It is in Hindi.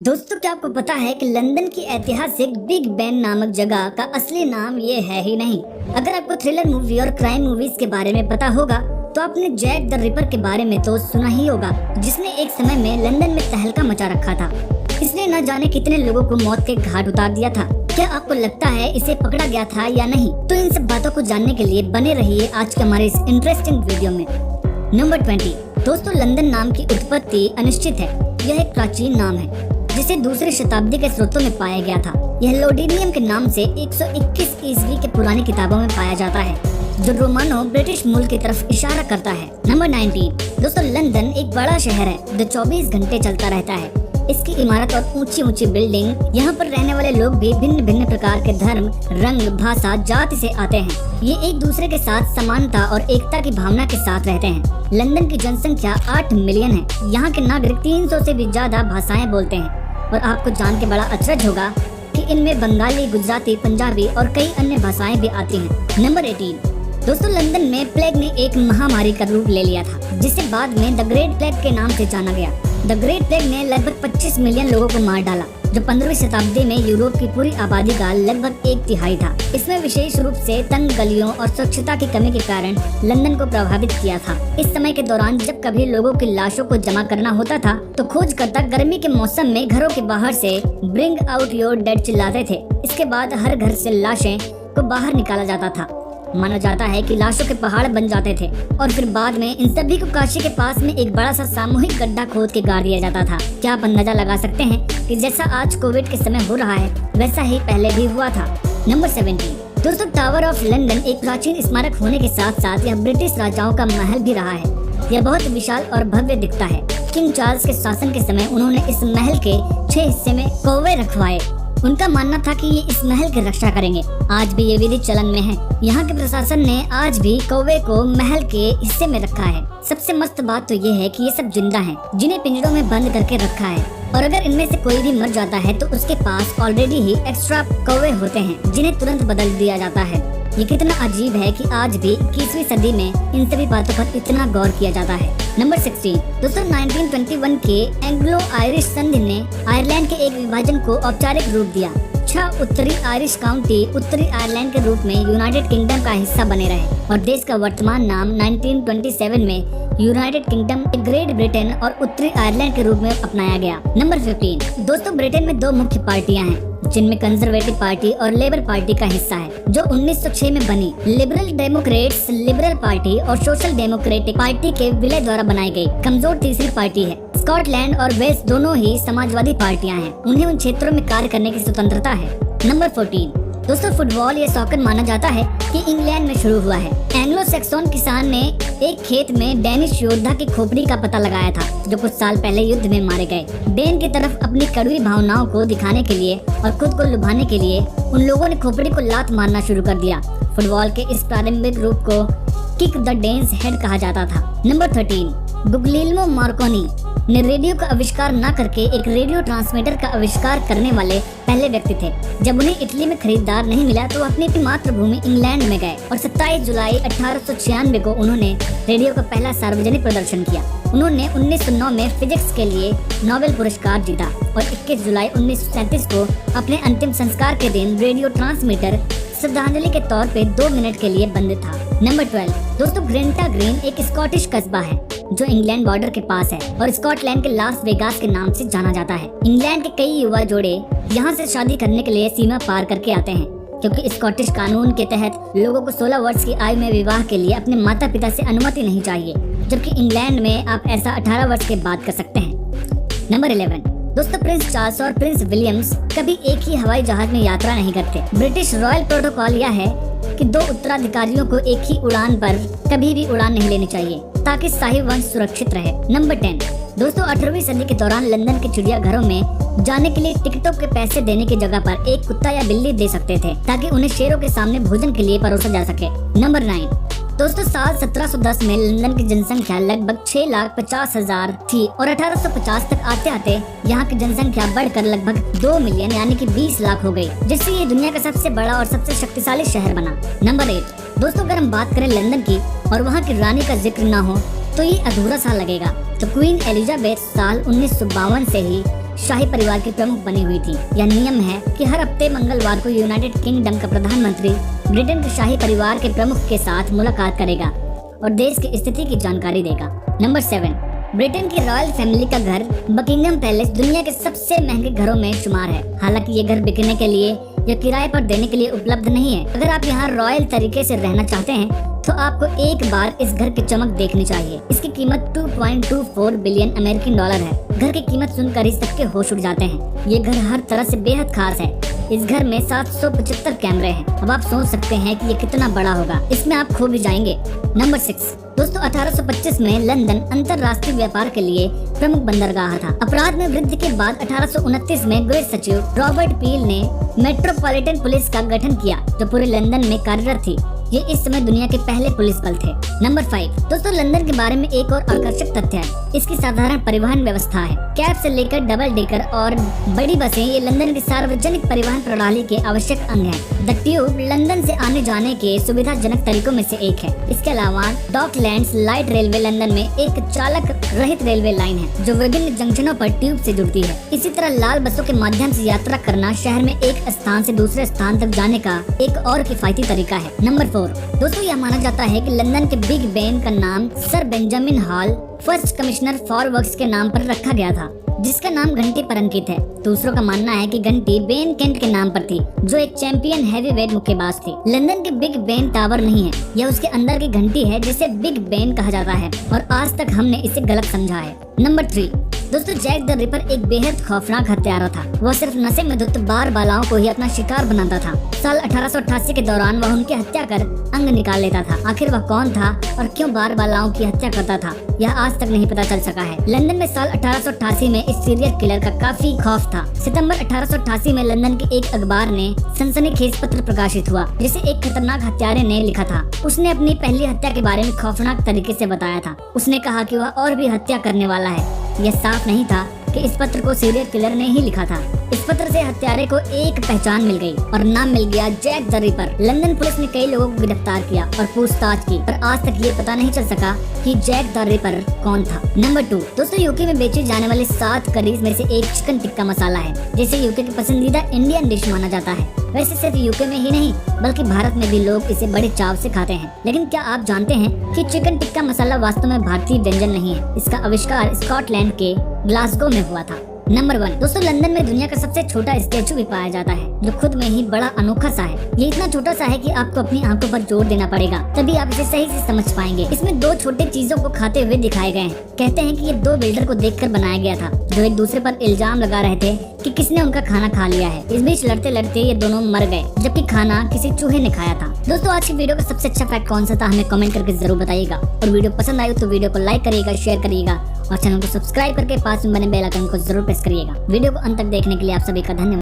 दोस्तों, क्या आपको पता है कि लंदन की ऐतिहासिक बिग बेन नामक जगह का असली नाम ये है ही नहीं। अगर आपको थ्रिलर मूवी और क्राइम मूवीज के बारे में पता होगा तो आपने जैक द रिपर के बारे में तो सुना ही होगा, जिसने एक समय में लंदन में तहलका मचा रखा था। इसने न जाने कितने लोगों को मौत के घाट उतार दिया था। क्या आपको लगता है इसे पकड़ा गया था या नहीं? तो इन सब बातों को जानने के लिए बने रहिए आज के हमारे इस इंटरेस्टिंग वीडियो में। नंबर 20। दोस्तों, लंदन नाम की उत्पत्ति अनिश्चित है। यह एक प्राचीन नाम है जिसे दूसरी शताब्दी के स्रोतों में पाया गया था। यह लोडिनियम के नाम से 121 ईस्वी के पुरानी किताबों में पाया जाता है, जो रोमानो ब्रिटिश मूल की तरफ इशारा करता है। नंबर 19। दोस्तों, लंदन एक बड़ा शहर है जो 24 घंटे चलता रहता है। इसकी इमारत और ऊंची ऊंची बिल्डिंग, यहाँ पर रहने वाले लोग भी भिन्न भिन्न प्रकार के धर्म, रंग, भाषा, जाति से आते हैं। ये एक दूसरे के साथ समानता और एकता की भावना के साथ रहते हैं। लंदन की जनसंख्या 8 मिलियन है। यहाँ के नागरिक 300 से भी ज्यादा भाषाएं बोलते हैं और आपको जान के बड़ा अचरज होगा कि इनमें बंगाली, गुजराती, पंजाबी और कई अन्य भाषाएं भी आती हैं। नंबर 18। दोस्तों, लंदन में प्लेग ने एक महामारी का रूप ले लिया था, जिसे बाद में द ग्रेट प्लेग के नाम से जाना गया। द ग्रेट प्लेग ने लगभग 25 मिलियन लोगों को मार डाला, जो 15वीं शताब्दी में यूरोप की पूरी आबादी का लगभग 1/3 था। इसमें विशेष रूप से तंग गलियों और स्वच्छता की कमी के कारण लंदन को प्रभावित किया था। इस समय के दौरान जब कभी लोगों की लाशों को जमा करना होता था तो खोजकर्ता गर्मी के मौसम में घरों के बाहर से ब्रिंग आउट योर डेड चिल्लाते थे। इसके बाद हर घर से लाशें को बाहर निकाला जाता था। माना जाता है कि लाशों के पहाड़ बन जाते थे और फिर बाद में इन सभी को काशी के पास में एक बड़ा सा सामूहिक गड्ढा खोद के गाड़ दिया जाता था। क्या आप अंदाजा लगा सकते हैं कि जैसा आज कोविड के समय हो रहा है, वैसा ही पहले भी हुआ था। नंबर 17। दोस्तों, टावर ऑफ लंदन एक प्राचीन स्मारक होने के साथ साथ यह ब्रिटिश राजाओं का महल भी रहा है। यह बहुत विशाल और भव्य दिखता है। किंग चार्ल्स के शासन के समय उन्होंने इस महल के 6 हिस्से में कौवे रखवाए। उनका मानना था कि ये इस महल की रक्षा करेंगे। आज भी ये विधि चलन में है। यहाँ के प्रशासन ने आज भी कौवे को महल के हिस्से में रखा है। सबसे मस्त बात तो ये है कि ये सब जिंदा हैं, जिन्हें पिंजरों में बंद करके रखा है, और अगर इनमें से कोई भी मर जाता है तो उसके पास ऑलरेडी ही एक्स्ट्रा कौवे होते हैं, जिन्हें तुरंत बदल दिया जाता है। ये कितना अजीब है कि आज भी 21वीं सदी में इन सभी बातों पर इतना गौर किया जाता है। नंबर 16। दोस्तों, 1921 के एंग्लो आयरिश संधि ने आयरलैंड के एक विभाजन को औपचारिक रूप दिया। 6 उत्तरी आयरिश काउंटी उत्तरी आयरलैंड के रूप में यूनाइटेड किंगडम का हिस्सा बने रहे और देश का वर्तमान नाम 1927 में यूनाइटेड किंगडम, ग्रेट ब्रिटेन और उत्तरी आयरलैंड के रूप में अपनाया गया। नंबर 15। दोस्तों, ब्रिटेन में 2 मुख्य पार्टियां हैं, जिनमें कंजर्वेटिव पार्टी और लेबर पार्टी का हिस्सा है, जो 1906 में बनी। लिबरल डेमोक्रेट्स लिबरल पार्टी और सोशल डेमोक्रेटिक पार्टी के विलय द्वारा बनाई गई कमजोर तीसरी पार्टी है। स्कॉटलैंड और वेल्स दोनों ही समाजवादी पार्टियां हैं। उन्हें उन क्षेत्रों में कार्य करने की स्वतंत्रता है। नंबर 14। दोस्तों, फुटबॉल या सॉकर माना जाता है कि इंग्लैंड में शुरू हुआ है। एंग्लो सैक्सन किसान ने एक खेत में डेनिश योद्धा की खोपड़ी का पता लगाया था, जो कुछ साल पहले युद्ध में मारे गए। डेन की तरफ अपनी कड़वी भावनाओं को दिखाने के लिए और खुद को लुभाने के लिए उन लोगों ने खोपड़ी को लात मारना शुरू कर दिया। फुटबॉल के इस प्रारंभिक रूप को किक द डेन्स हेड कहा जाता था। नंबर 13। गुग्लिएल्मो मार्कोनी ने रेडियो का आविष्कार न करके एक रेडियो ट्रांसमीटर का आविष्कार करने वाले पहले व्यक्ति थे। जब उन्हें इटली में खरीदार नहीं मिला तो अपनी मातृभूमि इंग्लैंड में गए और 27 जुलाई 1896 को उन्होंने रेडियो का पहला सार्वजनिक प्रदर्शन किया। उन्होंने 1909 में फिजिक्स के लिए नोबेल पुरस्कार जीता और 21 जुलाई 1937 को अपने अंतिम संस्कार के दिन रेडियो ट्रांसमीटर श्रद्धांजलि के तौर पे 2 मिनट के लिए बंद था। नंबर 12। दोस्तों, ग्रेंटा ग्रीन एक स्कॉटिश कस्बा है जो इंग्लैंड बॉर्डर के पास है और स्कॉटलैंड के लास वेगास के नाम से जाना जाता है। इंग्लैंड के कई युवा जोड़े यहाँ से शादी करने के लिए सीमा पार करके आते हैं, क्योंकि स्कॉटिश कानून के तहत लोगों को 16 वर्ष की आयु में विवाह के लिए अपने माता पिता से अनुमति नहीं चाहिए, जबकि इंग्लैंड में आप ऐसा 18 वर्ष के बाद कर सकते हैं। नंबर 11। दोस्तों, प्रिंस चार्ल्स और प्रिंस विलियम्स कभी एक ही हवाई जहाज में यात्रा नहीं करते। ब्रिटिश रॉयल प्रोटोकॉल यह है कि 2 उत्तराधिकारियों को एक ही उड़ान पर कभी भी उड़ान नहीं लेनी चाहिए, ताकि शाही वंश सुरक्षित रहे। नंबर 10। दोस्तों, 18वीं सदी के दौरान लंदन के चिड़ियाघरों में जाने के लिए टिकटों के पैसे देने की जगह पर एक कुत्ता या बिल्ली दे सकते थे, ताकि उन्हें शेरों के सामने भोजन के लिए परोसा जा सके। नंबर 9। दोस्तों, साल 1710 में लंदन की जनसंख्या लगभग 6,50,000 थी और 1850 तक आते आते यहाँ की जनसंख्या बढ़कर लगभग 2 मिलियन यानी कि 20 लाख हो गई, जिससे ये दुनिया का सबसे बड़ा और सबसे शक्तिशाली शहर बना। नंबर 8। दोस्तों, अगर हम बात करें लंदन की और वहाँ की रानी का जिक्र ना हो तो ये अधूरा सा लगेगा। तो क्वीन एलिजाबेथ साल 1952 से ही शाही परिवार की प्रमुख बनी हुई थी। यह नियम है कि हर हफ्ते मंगलवार को यूनाइटेड किंगडम का प्रधानमंत्री ब्रिटेन के शाही परिवार के प्रमुख के साथ मुलाकात करेगा और देश की स्थिति की जानकारी देगा। नंबर 7, ब्रिटेन की रॉयल फैमिली का घर बकिंगम पैलेस दुनिया के सबसे महंगे घरों में शुमार है। हालांकि ये घर बिकने के लिए या किराए पर देने के लिए उपलब्ध नहीं है। अगर आप यहाँ रॉयल तरीके से रहना चाहते हैं तो आपको एक बार इस घर की चमक देखनी चाहिए। इसकी कीमत 2.24 बिलियन अमेरिकन डॉलर है। घर की कीमत सुनकर ही सबके होश उड़ जाते हैं। ये घर हर तरह से बेहद खास है। इस घर में 775 कैमरे हैं। अब आप सोच सकते हैं कि ये कितना बड़ा होगा, इसमें आप खो भी जाएंगे। नंबर 6, दोस्तों 1825 में लंदन अंतर्राष्ट्रीय व्यापार के लिए प्रमुख बंदरगाह था। अपराध में वृद्धि के बाद 1829 में गृह सचिव रॉबर्ट पील ने मेट्रोपॉलिटन पुलिस का गठन किया, जो पूरे लंदन में कार्यरत थी। ये इस समय दुनिया के पहले पुलिस बल थे। नंबर 5, दोस्तों लंदन के बारे में एक और आकर्षक तथ्य है, इसकी साधारण परिवहन व्यवस्था है। कैब से लेकर डबल डेकर और बड़ी बसें ये लंदन की सार्वजनिक परिवहन प्रणाली के आवश्यक अंग हैं। द ट्यूब लंदन से आने जाने के सुविधाजनक तरीकों में से एक है। इसके अलावा डॉकलैंड्स लाइट रेलवे लंदन में एक चालक रहित रेलवे लाइन है, जो विभिन्न जंक्शनों पर ट्यूब से जुड़ती है। इसी तरह लाल बसों के माध्यम से यात्रा करना शहर में एक स्थान से दूसरे स्थान तक जाने का एक और किफायती तरीका है। नंबर 4, दोस्तों यह माना जाता है कि लंदन के बिग बेन का नाम sir Benjamin hall first commissioner for works के नाम पर रखा गया था, जिसका नाम घंटी पर अंकित है। दूसरों का मानना है कि घंटी बेन केंट के नाम पर थी, जो एक चैंपियन हैवीवेट मुक्केबाज थी। लंदन के बिग बेन टावर नहीं है, यह उसके अंदर की घंटी है जिसे बिग बेन कहा जाता है, और आज तक हमने इसे गलत समझा है। नंबर 3, दोस्तों जैक द रिपर एक बेहद खौफनाक हत्यारा था। वह सिर्फ नशे में धुत बार बालाओं को ही अपना शिकार बनाता था। साल 1888 के दौरान वह उनकी हत्या कर अंग निकाल लेता था। आखिर वह कौन था और क्यों बार बालाओं की हत्या करता था, यह आज तक नहीं पता चल सका है। लंदन में साल 1888 में इस सीरियल किलर का काफी खौफ था। सितंबर 1888 में लंदन के एक अखबार ने सनसनीखेज पत्र प्रकाशित हुआ, जिसे एक खतरनाक हत्यारे ने लिखा था। उसने अपनी पहली हत्या के बारे में खौफनाक तरीके से बताया था। उसने कहा कि वह और भी हत्या करने वाला है। यह साफ नहीं था कि इस पत्र को सीरियल किलर ने ही लिखा था। इस पत्र से हत्यारे को एक पहचान मिल गई और नाम मिल गया Jack the Ripper. London police ने कई लोगों को गिरफ्तार किया और पूछताछ की, पर आज तक ये पता नहीं चल सका कि जैक द रिपर कौन था। नंबर 2, दोस्तों यूके में बेचे जाने वाले 7 करीज में से एक चिकन टिक्का मसाला है, जिसे यूके की पसंदीदा इंडियन डिश माना जाता है। वैसे सिर्फ यूके में ही नहीं, बल्कि भारत में भी लोग इसे बड़े चाव से खाते हैं। लेकिन क्या आप जानते हैं कि चिकन टिक्का मसाला वास्तव में भारतीय व्यंजन नहीं है। इसका आविष्कार स्कॉटलैंड के ग्लासगो में हुआ था। नंबर 1, दोस्तों लंदन में दुनिया का सबसे छोटा स्टैचू भी पाया जाता है, जो खुद में ही बड़ा अनोखा सा है। ये इतना छोटा सा है कि आपको अपनी आंखों पर जोर देना पड़ेगा, तभी आप इसे सही से समझ पाएंगे। इसमें 2 छोटे चीजों को खाते हुए दिखाए गए हैं। कहते हैं कि ये 2 बिल्डर को देखकर बनाया गया था, जो एक दूसरे पर इल्जाम लगा रहे थे कि किसने उनका खाना खा लिया है। इस बीच लड़ते लड़ते ये दोनों मर गए, जबकि खाना किसी चूहे ने खाया था। दोस्तों आज की वीडियो का सबसे अच्छा फैक्ट कौन सा था, हमें कमेंट करके जरूर बताइएगा। और वीडियो पसंद आई तो वीडियो को लाइक करिएगा, शेयर करिएगा और चैनल को सब्सक्राइब करके पास में बने बेल आइकन को जरूर प्रेस करिएगा। वीडियो को अंत तक देखने के लिए आप सभी का धन्यवाद।